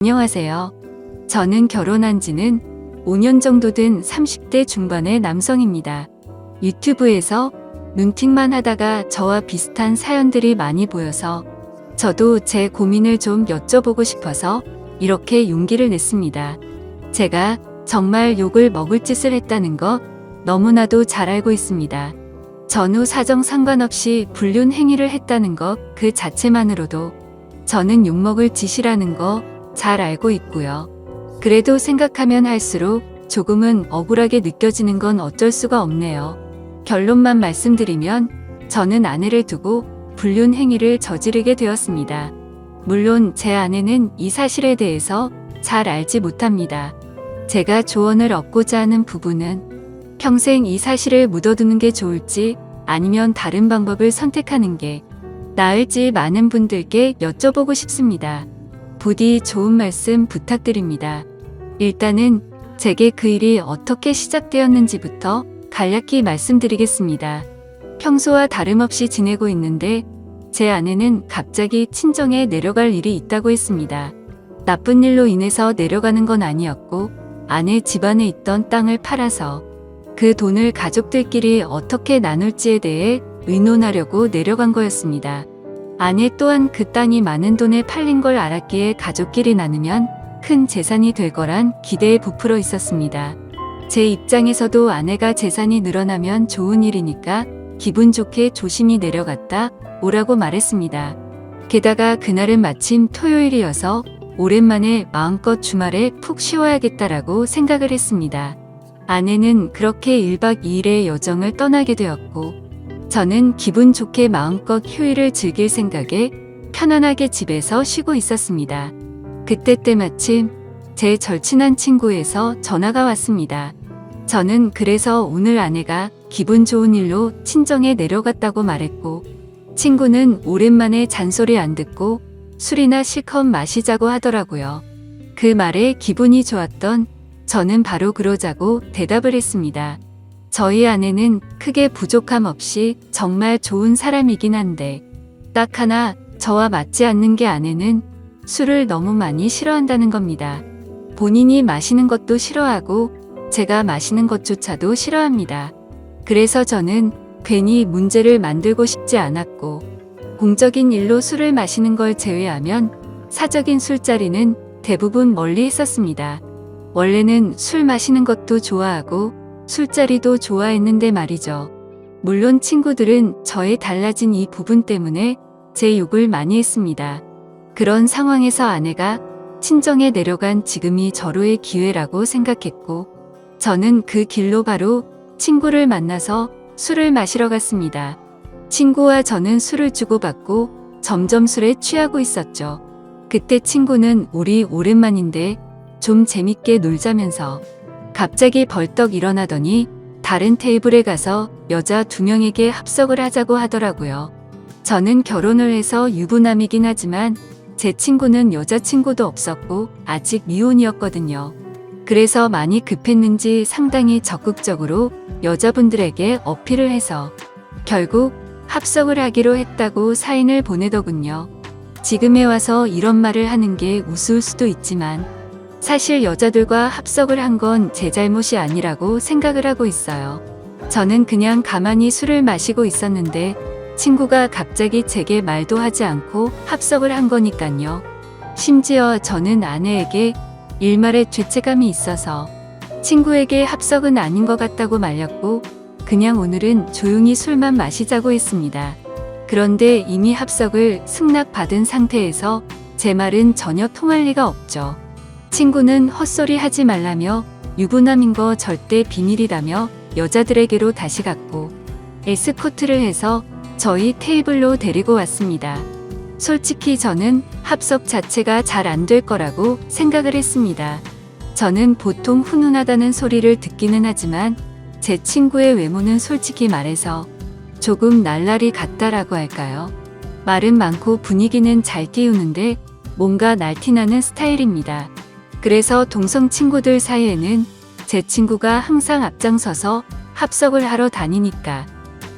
안녕하세요. 저는 결혼한 지는 5년 정도 된 30대 중반의 남성입니다. 유튜브에서 눈팅만 하다가 저와 비슷한 사연들이 많이 보여서 저도 제 고민을 좀 여쭤보고 싶어서 이렇게 용기를 냈습니다. 제가 정말 욕을 먹을 짓을 했다는 거 너무나도 잘 알고 있습니다. 전후 사정 상관없이 불륜 행위를 했다는 것 그 자체만으로도 저는 욕먹을 짓이라는 거 잘 알고 있고요. 그래도 생각하면 할수록 조금은 억울하게 느껴지는 건 어쩔 수가 없네요. 결론만 말씀드리면 저는 아내를 두고 불륜 행위를 저지르게 되었습니다. 물론 제 아내는 이 사실에 대해서 잘 알지 못합니다. 제가 조언을 얻고자 하는 부분은 평생 이 사실을 묻어두는 게 좋을지 아니면 다른 방법을 선택하는 게 나을지 많은 분들께 여쭤보고 싶습니다. 부디 좋은 말씀 부탁드립니다. 일단은 제게 그 일이 어떻게 시작되었는지부터 간략히 말씀드리겠습니다. 평소와 다름없이 지내고 있는데 제 아내는 갑자기 친정에 내려갈 일이 있다고 했습니다. 나쁜 일로 인해서 내려가는 건 아니었고 아내 집안에 있던 땅을 팔아서 그 돈을 가족들끼리 어떻게 나눌지에 대해 의논하려고 내려간 거였습니다. 아내 또한 그 땅이 많은 돈에 팔린 걸 알았기에 가족끼리 나누면 큰 재산이 될 거란 기대에 부풀어 있었습니다. 제 입장에서도 아내가 재산이 늘어나면 좋은 일이니까 기분 좋게 조심히 내려갔다 오라고 말했습니다. 게다가 그날은 마침 토요일이어서 오랜만에 마음껏 주말에 푹 쉬어야겠다라고 생각을 했습니다. 아내는 그렇게 1박 2일의 여정을 떠나게 되었고 저는 기분 좋게 마음껏 휴일을 즐길 생각에 편안하게 집에서 쉬고 있었습니다. 그때 때마침 제 절친한 친구에서 전화가 왔습니다. 저는 그래서 오늘 아내가 기분 좋은 일로 친정에 내려갔다고 말했고 친구는 오랜만에 잔소리 안 듣고 술이나 실컷 마시자고 하더라고요. 그 말에 기분이 좋았던 저는 바로 그러자고 대답을 했습니다. 저희 아내는 크게 부족함 없이 정말 좋은 사람이긴 한데 딱 하나 저와 맞지 않는 게 아내는 술을 너무 많이 싫어한다는 겁니다. 본인이 마시는 것도 싫어하고 제가 마시는 것조차도 싫어합니다. 그래서 저는 괜히 문제를 만들고 싶지 않았고 공적인 일로 술을 마시는 걸 제외하면 사적인 술자리는 대부분 멀리 했었습니다. 원래는 술 마시는 것도 좋아하고 술자리도 좋아했는데 말이죠. 물론 친구들은 저의 달라진 이 부분 때문에 제 욕을 많이 했습니다. 그런 상황에서 아내가 친정에 내려간 지금이 절호의 기회라고 생각했고 저는 그 길로 바로 친구를 만나서 술을 마시러 갔습니다. 친구와 저는 술을 주고받고 점점 술에 취하고 있었죠. 그때 친구는 우리 오랜만인데 좀 재밌게 놀자면서 갑자기 벌떡 일어나더니 다른 테이블에 가서 여자 2명에게 합석을 하자고 하더라고요. 저는 결혼을 해서 유부남이긴 하지만 제 친구는 여자친구도 없었고 아직 미혼이었거든요. 그래서 많이 급했는지 상당히 적극적으로 여자분들에게 어필을 해서 결국 합석을 하기로 했다고 사인을 보내더군요. 지금에 와서 이런 말을 하는 게 우스울 수도 있지만 사실 여자들과 합석을 한 건 제 잘못이 아니라고 생각을 하고 있어요. 저는 그냥 가만히 술을 마시고 있었는데 친구가 갑자기 제게 말도 하지 않고 합석을 한 거니깐요. 심지어 저는 아내에게 일말의 죄책감이 있어서 친구에게 합석은 아닌 것 같다고 말렸고 그냥 오늘은 조용히 술만 마시자고 했습니다. 그런데 이미 합석을 승낙받은 상태에서 제 말은 전혀 통할 리가 없죠. 친구는 헛소리 하지 말라며 유부남인 거 절대 비밀이라며 여자들에게로 다시 갔고 에스코트를 해서 저희 테이블로 데리고 왔습니다. 솔직히 저는 합석 자체가 잘 안 될 거라고 생각을 했습니다. 저는 보통 훈훈하다는 소리를 듣기는 하지만 제 친구의 외모는 솔직히 말해서 조금 날라리 같다라고 할까요? 말은 많고 분위기는 잘 띄우는데 뭔가 날티나는 스타일입니다. 그래서 동성 친구들 사이에는 제 친구가 항상 앞장서서 합석을 하러 다니니까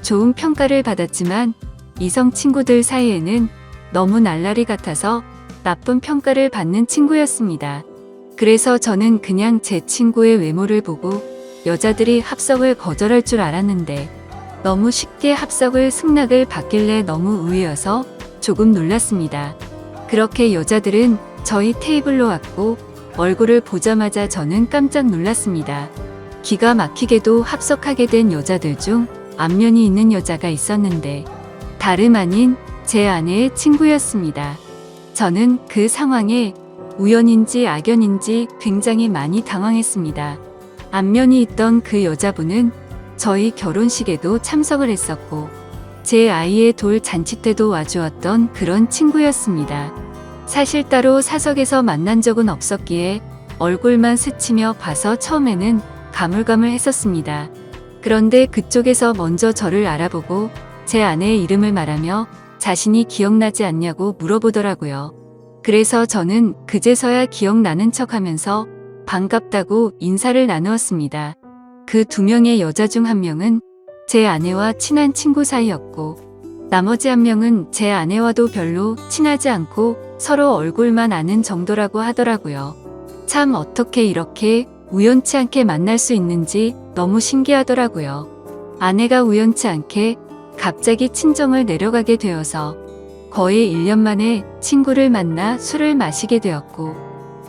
좋은 평가를 받았지만 이성 친구들 사이에는 너무 날라리 같아서 나쁜 평가를 받는 친구였습니다. 그래서 저는 그냥 제 친구의 외모를 보고 여자들이 합석을 거절할 줄 알았는데 너무 쉽게 합석을 승낙을 받길래 너무 의외여서 조금 놀랐습니다. 그렇게 여자들은 저희 테이블로 왔고 얼굴을 보자마자 저는 깜짝 놀랐습니다. 기가 막히게도 합석하게 된 여자들 중 안면이 있는 여자가 있었는데 다름 아닌 제 아내의 친구였습니다. 저는 그 상황에 우연인지 악연인지 굉장히 많이 당황했습니다. 안면이 있던 그 여자분은 저희 결혼식에도 참석을 했었고 제 아이의 돌 잔치 때도 와주었던 그런 친구였습니다. 사실 따로 사석에서 만난 적은 없었기에 얼굴만 스치며 봐서 처음에는 가물가물했었습니다. 그런데 그쪽에서 먼저 저를 알아보고 제 아내의 이름을 말하며 자신이 기억나지 않냐고 물어보더라고요. 그래서 저는 그제서야 기억나는 척하면서 반갑다고 인사를 나누었습니다. 그 2명의 여자 중 1명은 제 아내와 친한 친구 사이였고 나머지 1명은 제 아내와도 별로 친하지 않고 서로 얼굴만 아는 정도라고 하더라고요. 참 어떻게 이렇게 우연치 않게 만날 수 있는지 너무 신기하더라고요. 아내가 우연치 않게 갑자기 친정을 내려가게 되어서 거의 1년 만에 친구를 만나 술을 마시게 되었고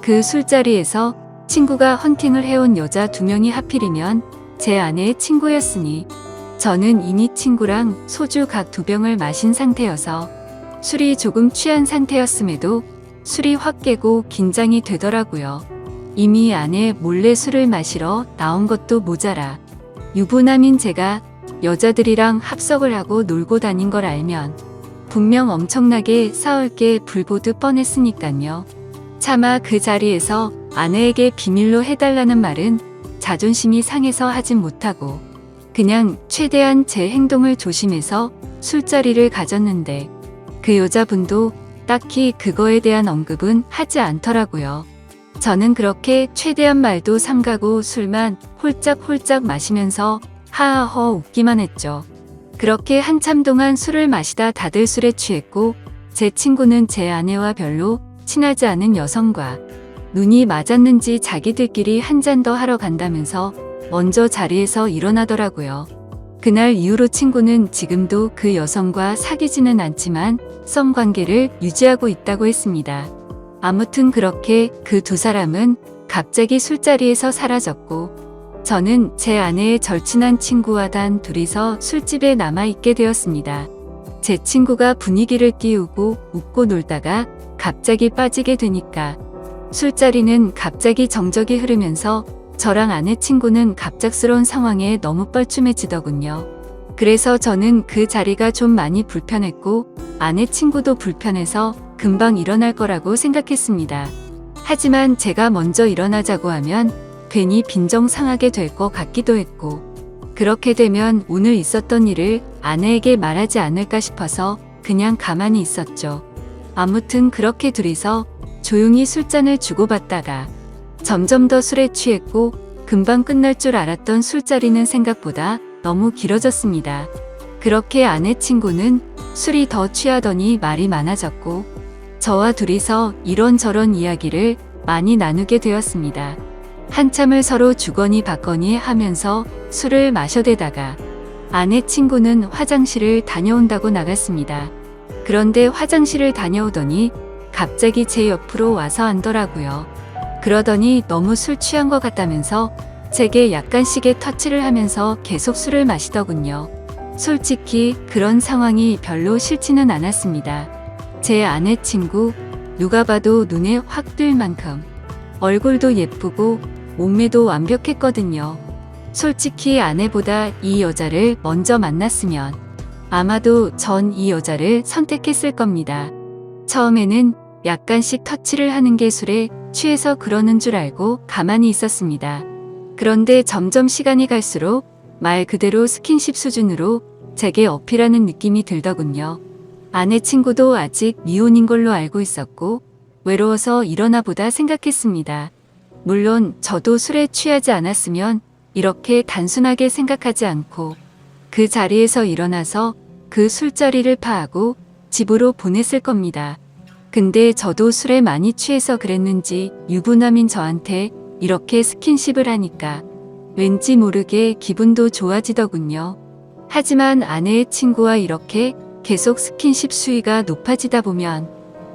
그 술자리에서 친구가 헌팅을 해온 여자 2명이 하필이면 제 아내의 친구였으니 저는 이미 친구랑 소주 각 2병을 마신 상태여서 술이 조금 취한 상태였음에도 술이 확 깨고 긴장이 되더라고요. 이미 아내 몰래 술을 마시러 나온 것도 모자라 유부남인 제가 여자들이랑 합석을 하고 놀고 다닌 걸 알면 분명 엄청나게 싸울 게 불보듯 뻔했으니깐요. 차마 그 자리에서 아내에게 비밀로 해달라는 말은 자존심이 상해서 하진 못하고 그냥 최대한 제 행동을 조심해서 술자리를 가졌는데 그 여자분도 딱히 그거에 대한 언급은 하지 않더라고요. 저는 그렇게 최대한 말도 삼가고 술만 홀짝홀짝 마시면서 하하허 웃기만 했죠. 그렇게 한참 동안 술을 마시다 다들 술에 취했고 제 친구는 제 아내와 별로 친하지 않은 여성과 눈이 맞았는지 자기들끼리 한 잔 더 하러 간다면서 먼저 자리에서 일어나더라고요. 그날 이후로 친구는 지금도 그 여성과 사귀지는 않지만 썸 관계를 유지하고 있다고 했습니다. 아무튼 그렇게 그 2사람은 갑자기 술자리에서 사라졌고 저는 제 아내의 절친한 친구와 단 둘이서 술집에 남아있게 되었습니다. 제 친구가 분위기를 띄우고 웃고 놀다가 갑자기 빠지게 되니까 술자리는 갑자기 정적이 흐르면서 저랑 아내 친구는 갑작스러운 상황에 너무 뻘쭘해지더군요. 그래서 저는 그 자리가 좀 많이 불편했고 아내 친구도 불편해서 금방 일어날 거라고 생각했습니다. 하지만 제가 먼저 일어나자고 하면 괜히 빈정상하게 될 것 같기도 했고 그렇게 되면 오늘 있었던 일을 아내에게 말하지 않을까 싶어서 그냥 가만히 있었죠. 아무튼 그렇게 둘이서 조용히 술잔을 주고받다가 점점 더 술에 취했고 금방 끝날 줄 알았던 술자리는 생각보다 너무 길어졌습니다. 그렇게 아내 친구는 술이 더 취하더니 말이 많아졌고 저와 둘이서 이런저런 이야기를 많이 나누게 되었습니다. 한참을 서로 주거니 받거니 하면서 술을 마셔대다가 아내 친구는 화장실을 다녀온다고 나갔습니다. 그런데 화장실을 다녀오더니 갑자기 제 옆으로 와서 앉더라고요. 그러더니 너무 술 취한 것 같다면서 제게 약간씩의 터치를 하면서 계속 술을 마시더군요. 솔직히 그런 상황이 별로 싫지는 않았습니다. 제 아내 친구 누가 봐도 눈에 확 띌 만큼 얼굴도 예쁘고 몸매도 완벽했거든요. 솔직히 아내보다 이 여자를 먼저 만났으면 아마도 전 이 여자를 선택했을 겁니다. 처음에는 약간씩 터치를 하는 게 술에 취해서 그러는 줄 알고 가만히 있었습니다. 그런데 점점 시간이 갈수록 말 그대로 스킨십 수준으로 제게 어필하는 느낌이 들더군요. 아내 친구도 아직 미혼인 걸로 알고 있었고 외로워서 일어나 보다 생각했습니다. 물론 저도 술에 취하지 않았으면 이렇게 단순하게 생각하지 않고 그 자리에서 일어나서 그 술자리를 파하고 집으로 보냈을 겁니다. 근데 저도 술에 많이 취해서 그랬는지 유부남인 저한테 이렇게 스킨십을 하니까 왠지 모르게 기분도 좋아지더군요. 하지만 아내의 친구와 이렇게 계속 스킨십 수위가 높아지다 보면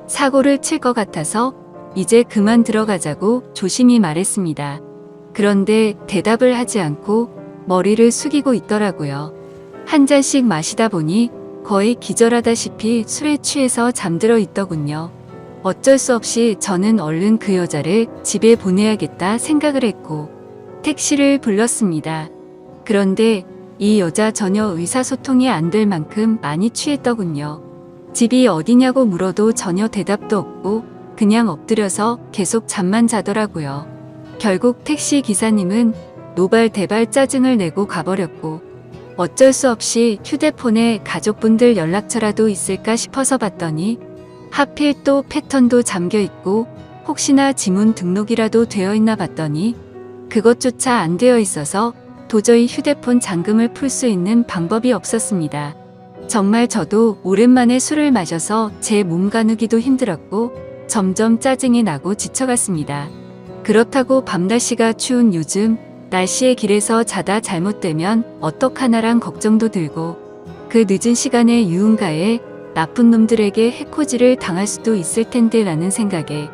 사고를 칠 것 같아서 이제 그만 들어가자고 조심히 말했습니다. 그런데 대답을 하지 않고 머리를 숙이고 있더라고요. 한 잔씩 마시다 보니 거의 기절하다시피 술에 취해서 잠들어 있더군요. 어쩔 수 없이 저는 얼른 그 여자를 집에 보내야겠다 생각을 했고 택시를 불렀습니다. 그런데 이 여자 전혀 의사소통이 안 될 만큼 많이 취했더군요. 집이 어디냐고 물어도 전혀 대답도 없고 그냥 엎드려서 계속 잠만 자더라고요. 결국 택시 기사님은 노발대발 짜증을 내고 가버렸고 어쩔 수 없이 휴대폰에 가족분들 연락처라도 있을까 싶어서 봤더니 하필 또 패턴도 잠겨 있고 혹시나 지문 등록이라도 되어 있나 봤더니 그것조차 안 되어 있어서 도저히 휴대폰 잠금을 풀 수 있는 방법이 없었습니다. 정말 저도 오랜만에 술을 마셔서 제 몸 가누기도 힘들었고 점점 짜증이 나고 지쳐갔습니다. 그렇다고 밤날씨가 추운 요즘 날씨에 길에서 자다 잘못되면 어떡하나란 걱정도 들고 그 늦은 시간에 유흥가에 나쁜 놈들에게 해코지를 당할 수도 있을 텐데 라는 생각에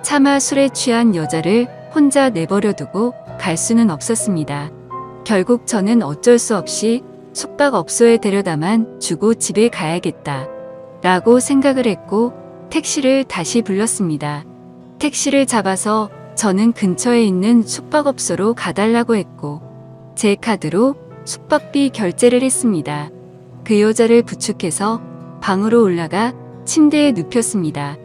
차마 술에 취한 여자를 혼자 내버려두고 갈 수는 없었습니다. 결국 저는 어쩔 수 없이 숙박업소에 데려다만 주고 집에 가야겠다 라고 생각을 했고 택시를 다시 불렀습니다. 택시를 잡아서 저는 근처에 있는 숙박업소로 가달라고 했고 제 카드로 숙박비 결제를 했습니다. 그 여자를 부축해서 방으로 올라가 침대에 눕혔습니다.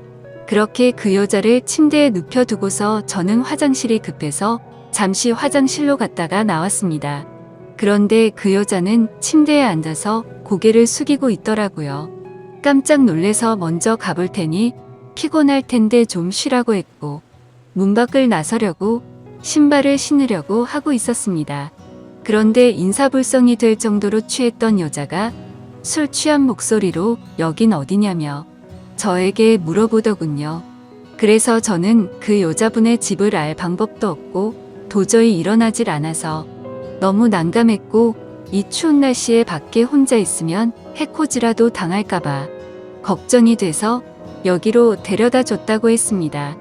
그렇게 그 여자를 침대에 눕혀두고서 저는 화장실이 급해서 잠시 화장실로 갔다가 나왔습니다. 그런데 그 여자는 침대에 앉아서 고개를 숙이고 있더라고요. 깜짝 놀래서 먼저 가볼 테니 피곤할 텐데 좀 쉬라고 했고 문 밖을 나서려고 신발을 신으려고 하고 있었습니다. 그런데 인사불성이 될 정도로 취했던 여자가 술 취한 목소리로 여긴 어디냐며 저에게 물어보더군요. 그래서 저는 그 여자분의 집을 알 방법도 없고 도저히 일어나질 않아서 너무 난감했고 이 추운 날씨에 밖에 혼자 있으면 해코지라도 당할까봐 걱정이 돼서 여기로 데려다 줬다고 했습니다.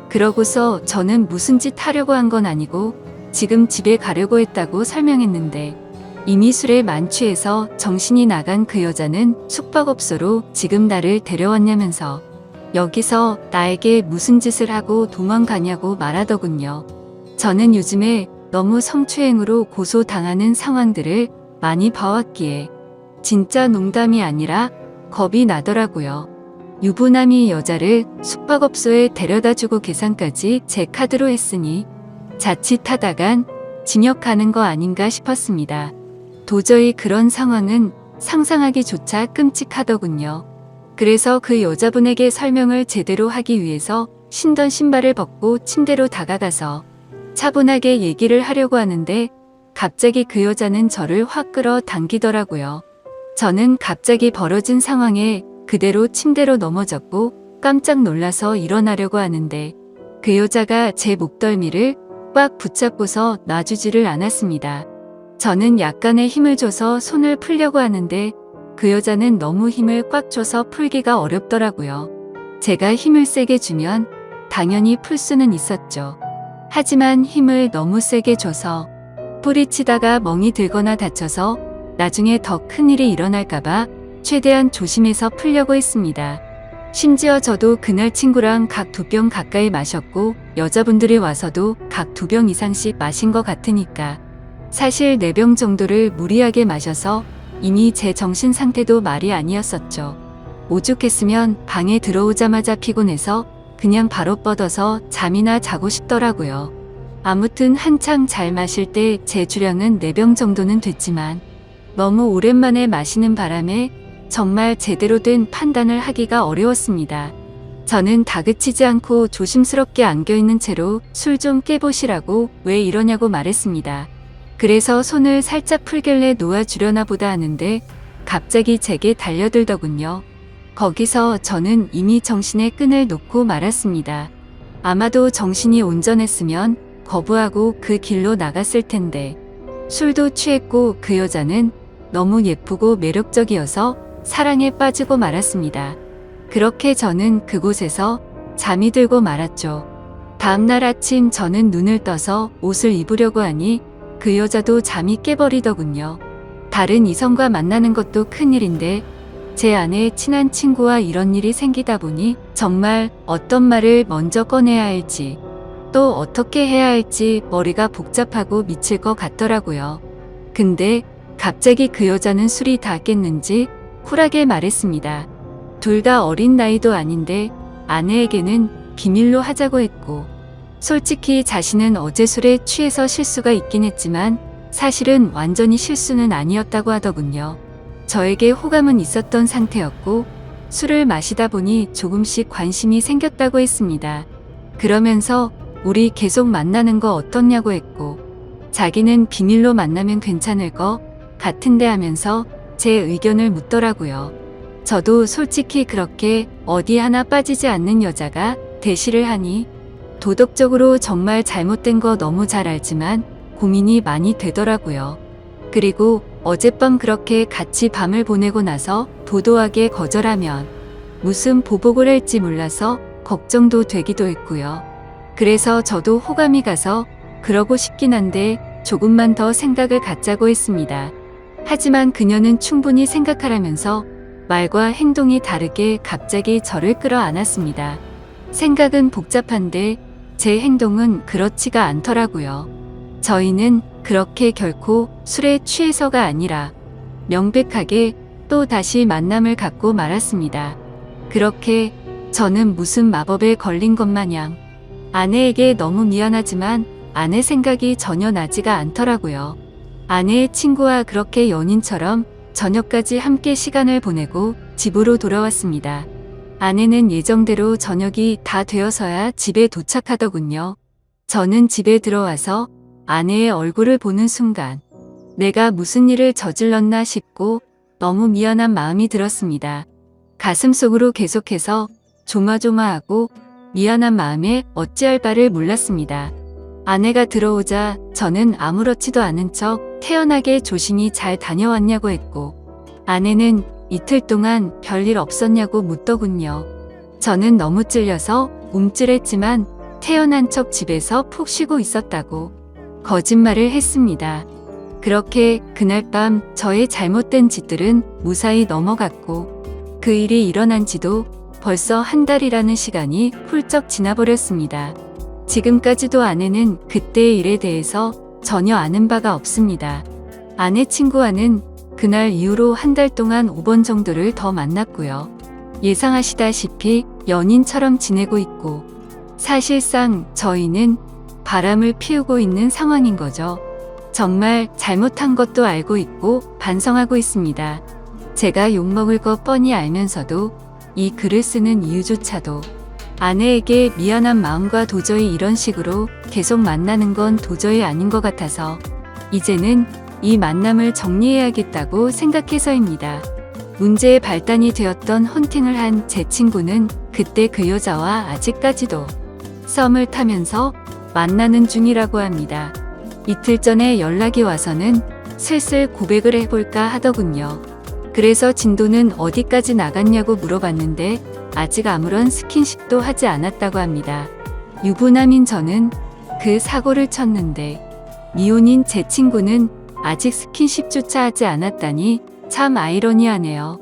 그러고서 저는 무슨 짓 하려고 한 건 아니고 지금 집에 가려고 했다고 설명했는데 이미 술에 만취해서 정신이 나간 그 여자는 숙박업소로 지금 나를 데려왔냐면서 여기서 나에게 무슨 짓을 하고 도망가냐고 말하더군요. 저는 요즘에 너무 성추행으로 고소당하는 상황들을 많이 봐왔기에 진짜 농담이 아니라 겁이 나더라고요. 유부남이 여자를 숙박업소에 데려다주고 계산까지 제 카드로 했으니 자칫하다간 징역 가는 거 아닌가 싶었습니다. 도저히 그런 상황은 상상하기조차 끔찍하더군요. 그래서 그 여자분에게 설명을 제대로 하기 위해서 신던 신발을 벗고 침대로 다가가서 차분하게 얘기를 하려고 하는데 갑자기 그 여자는 저를 확 끌어 당기더라고요. 저는 갑자기 벌어진 상황에 그대로 침대로 넘어졌고 깜짝 놀라서 일어나려고 하는데 그 여자가 제 목덜미를 꽉 붙잡고서 놔주지를 않았습니다. 저는 약간의 힘을 줘서 손을 풀려고 하는데 그 여자는 너무 힘을 꽉 줘서 풀기가 어렵더라고요. 제가 힘을 세게 주면 당연히 풀 수는 있었죠. 하지만 힘을 너무 세게 줘서 뿌리치다가 멍이 들거나 다쳐서 나중에 더 큰일이 일어날까봐 최대한 조심해서 풀려고 했습니다. 심지어 저도 그날 친구랑 각 2병 가까이 마셨고 여자분들이 와서도 각 2병 이상씩 마신 것 같으니까 사실 4병 정도를 무리하게 마셔서 이미 제 정신 상태도 말이 아니었었죠. 오죽했으면 방에 들어오자마자 피곤해서 그냥 바로 뻗어서 잠이나 자고 싶더라고요. 아무튼 한창 잘 마실 때 제 주량은 4병 정도는 됐지만 너무 오랜만에 마시는 바람에 정말 제대로 된 판단을 하기가 어려웠습니다. 저는 다그치지 않고 조심스럽게 안겨있는 채로 술 좀 깨보시라고 왜 이러냐고 말했습니다. 그래서 손을 살짝 풀길래 놓아주려나 보다 하는데 갑자기 제게 달려들더군요. 거기서 저는 이미 정신의 끈을 놓고 말았습니다. 아마도 정신이 온전했으면 거부하고 그 길로 나갔을 텐데 술도 취했고 그 여자는 너무 예쁘고 매력적이어서 사랑에 빠지고 말았습니다. 그렇게 저는 그곳에서 잠이 들고 말았죠. 다음날 아침 저는 눈을 떠서 옷을 입으려고 하니 그 여자도 잠이 깨버리더군요. 다른 이성과 만나는 것도 큰일인데 제 아내의 친한 친구와 이런 일이 생기다 보니 정말 어떤 말을 먼저 꺼내야 할지 또 어떻게 해야 할지 머리가 복잡하고 미칠 것 같더라고요. 근데 갑자기 그 여자는 술이 다 깼는지 쿨하게 말했습니다. 둘 다 어린 나이도 아닌데 아내에게는 비밀로 하자고 했고 솔직히 자신은 어제 술에 취해서 실수가 있긴 했지만 사실은 완전히 실수는 아니었다고 하더군요. 저에게 호감은 있었던 상태였고 술을 마시다 보니 조금씩 관심이 생겼다고 했습니다. 그러면서 우리 계속 만나는 거 어떻냐고 했고 자기는 비밀로 만나면 괜찮을 거 같은데 하면서 제 의견을 묻더라고요. 저도 솔직히 그렇게 어디 하나 빠지지 않는 여자가 대시를 하니 도덕적으로 정말 잘못된 거 너무 잘 알지만 고민이 많이 되더라고요. 그리고 어젯밤 그렇게 같이 밤을 보내고 나서 도도하게 거절하면 무슨 보복을 할지 몰라서 걱정도 되기도 했고요. 그래서 저도 호감이 가서 그러고 싶긴 한데 조금만 더 생각을 갖자고 했습니다. 하지만 그녀는 충분히 생각하라면서 말과 행동이 다르게 갑자기 저를 끌어안았습니다. 생각은 복잡한데 제 행동은 그렇지가 않더라고요. 저희는 그렇게 결코 술에 취해서가 아니라 명백하게 또 다시 만남을 갖고 말았습니다. 그렇게 저는 무슨 마법에 걸린 것 마냥 아내에게 너무 미안하지만 아내 생각이 전혀 나지가 않더라고요. 아내의 친구와 그렇게 연인처럼 저녁까지 함께 시간을 보내고 집으로 돌아왔습니다. 아내는 예정대로 저녁이 다 되어서야 집에 도착하더군요. 저는 집에 들어와서 아내의 얼굴을 보는 순간 내가 무슨 일을 저질렀나 싶고 너무 미안한 마음이 들었습니다. 가슴속으로 계속해서 조마조마하고 미안한 마음에 어찌할 바를 몰랐습니다. 아내가 들어오자 저는 아무렇지도 않은 척 태연하게 조심히 잘 다녀왔냐고 했고 아내는 이틀 동안 별일 없었냐고 묻더군요. 저는 너무 찔려서 움찔했지만 태연한 척 집에서 푹 쉬고 있었다고 거짓말을 했습니다. 그렇게 그날 밤 저의 잘못된 짓들은 무사히 넘어갔고 그 일이 일어난 지도 벌써 한 달이라는 시간이 훌쩍 지나버렸습니다. 지금까지도 아내는 그때의 일에 대해서 전혀 아는 바가 없습니다. 아내 친구와는 그날 이후로 한 달 동안 5번 정도를 더 만났고요. 예상하시다시피 연인처럼 지내고 있고 사실상 저희는 바람을 피우고 있는 상황인 거죠. 정말 잘못한 것도 알고 있고 반성하고 있습니다. 제가 욕먹을 거 뻔히 알면서도 이 글을 쓰는 이유조차도 아내에게 미안한 마음과 도저히 이런 식으로 계속 만나는 건 도저히 아닌 것 같아서 이제는 이 만남을 정리해야겠다고 생각해서입니다. 문제의 발단이 되었던 헌팅을 한 제 친구는 그때 그 여자와 아직까지도 썸을 타면서 만나는 중이라고 합니다. 이틀 전에 연락이 와서는 슬슬 고백을 해볼까 하더군요. 그래서 진도는 어디까지 나갔냐고 물어봤는데 아직 아무런 스킨십도 하지 않았다고 합니다. 유부남인 저는 그 사고를 쳤는데 미혼인 제 친구는 아직 스킨십조차 하지 않았다니 참 아이러니하네요.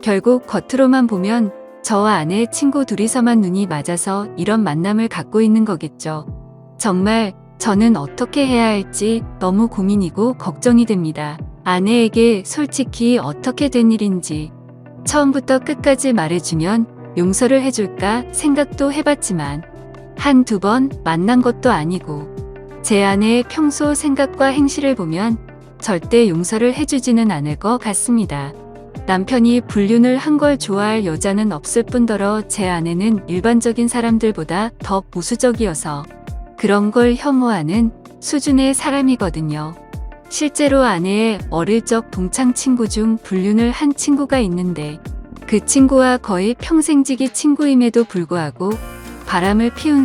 결국 겉으로만 보면 저와 아내의 친구 둘이서만 눈이 맞아서 이런 만남을 갖고 있는 거겠죠. 정말 저는 어떻게 해야 할지 너무 고민이고 걱정이 됩니다. 아내에게 솔직히 어떻게 된 일인지 처음부터 끝까지 말해주면 용서를 해줄까 생각도 해봤지만 한두 번 만난 것도 아니고 제 아내의 평소 생각과 행실을 보면 절대 용서를 해주지는 않을 것 같습니다. 남편이 불륜을 한 걸 좋아할 여자는 없을 뿐더러 제 아내는 일반적인 사람들보다 더 보수적이어서 그런 걸 혐오하는 수준의 사람이거든요. 실제로 아내의 어릴 적 동창 친구 중 불륜을 한 친구가 있는데 그 친구와 거의 평생지기 친구임에도 불구하고 바람을 피운